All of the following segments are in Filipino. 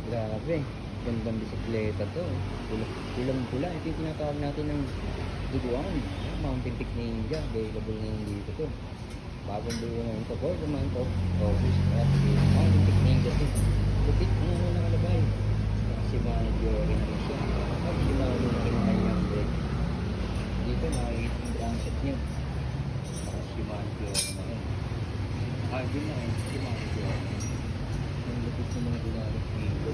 Grabe. Gandang bisikleta to. Pulang-pula. Ito yung tinatawag natin ng duguan. Mountain Peak Ninja. Available ngayon dito to. Bagong dugo ngayon to. Boy, naman to. Mountain Peak Ninja to. Lupit na ano nakalabay. Shimano Jorin din siya. At Shimano na rin kanyang brake. Dito nakikita yung branket niya. Saka Shimano Jorin na rin. Yun na rin. Shimano Jorin. Yung lupit ng mga ginagawa dito.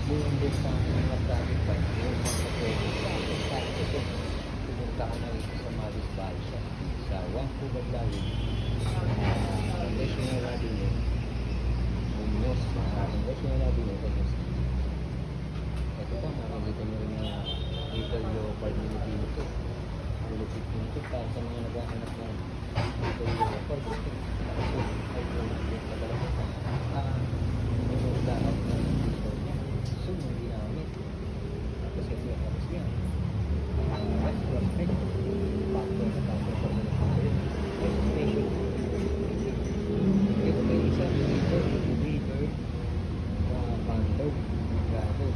Buong sa mga traffic pa. Yung mga traffic. Pumunta ko na ito sa Maris Balsa. Sa Vancouver Layo. National Avenue. Munoz. National Avenue. Ito pa, makikita nyo rin na little leopard nila dito. Lupit nito para sa mga naghahanap ng little leopard. Ito. Ay, lupit na talaga. May dapat na dito. So, hindi namin. Tapos ito, tapos yan. Right. Factor na tapos sa mga tayo. Estimation. Ito may isa. Liter. Panther. Grabe.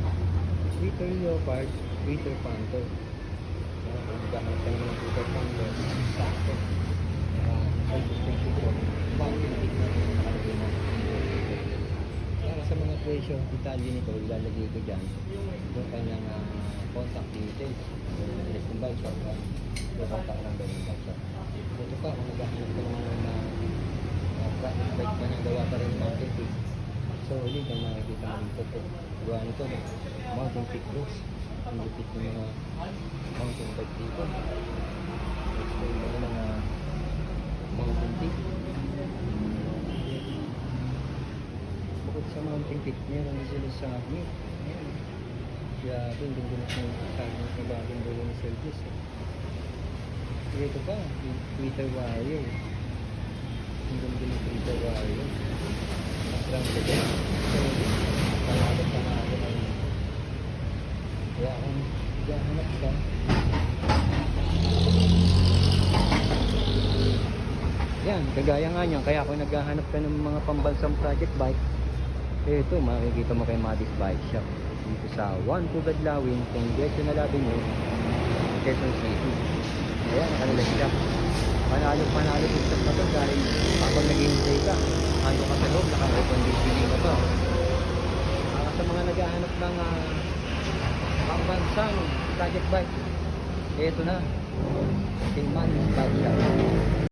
Liter leopard. Liter panther. Kung gamit tayo ng liter panther, sakto. Estimation ko. Mountain Peak na rin nakalagay na. Para sa mga presyo, detalye nito, ilalagay ko dyan yung kanyang contact details. Address ng bike shop, yung contact number ng bike shop. Ito pa, kung naghahanap ko naman na practice bike pa na gawa pa rin ng Mountain Peak. So, yun ang makikita mo dito po. Gawa nito, Mountain Peak Cross. Ang lupit ng mga mountain bike dito. Ito yung mga Mountain Peak. Bukod sa Mountain Peak, meron na sila sa amin. Kaya doon din sa amin sa bagong bulo ng service. Ito pa, Twitter wire. Doon din yung Twitter wire. Masarang ko din. Panalo na ito. Kaya kung gahanap ka, yan, kagaya nga niyan. Kaya kung naghahanap ka ng mga pambansang project bike, ito, makikita mo kay Maris Bike Shop. Dito sa Vancouver Lawin, Congressional Avenue, Quezon City. Ayan, kanila sila. Panalo dito na to dahil habang nag-i-enjoy ka, ano ka sa loob, naka-reconditioning na to. Para sa mga naghahanap ng pambansang project bike, ito na. Kay Maris Bike Shop.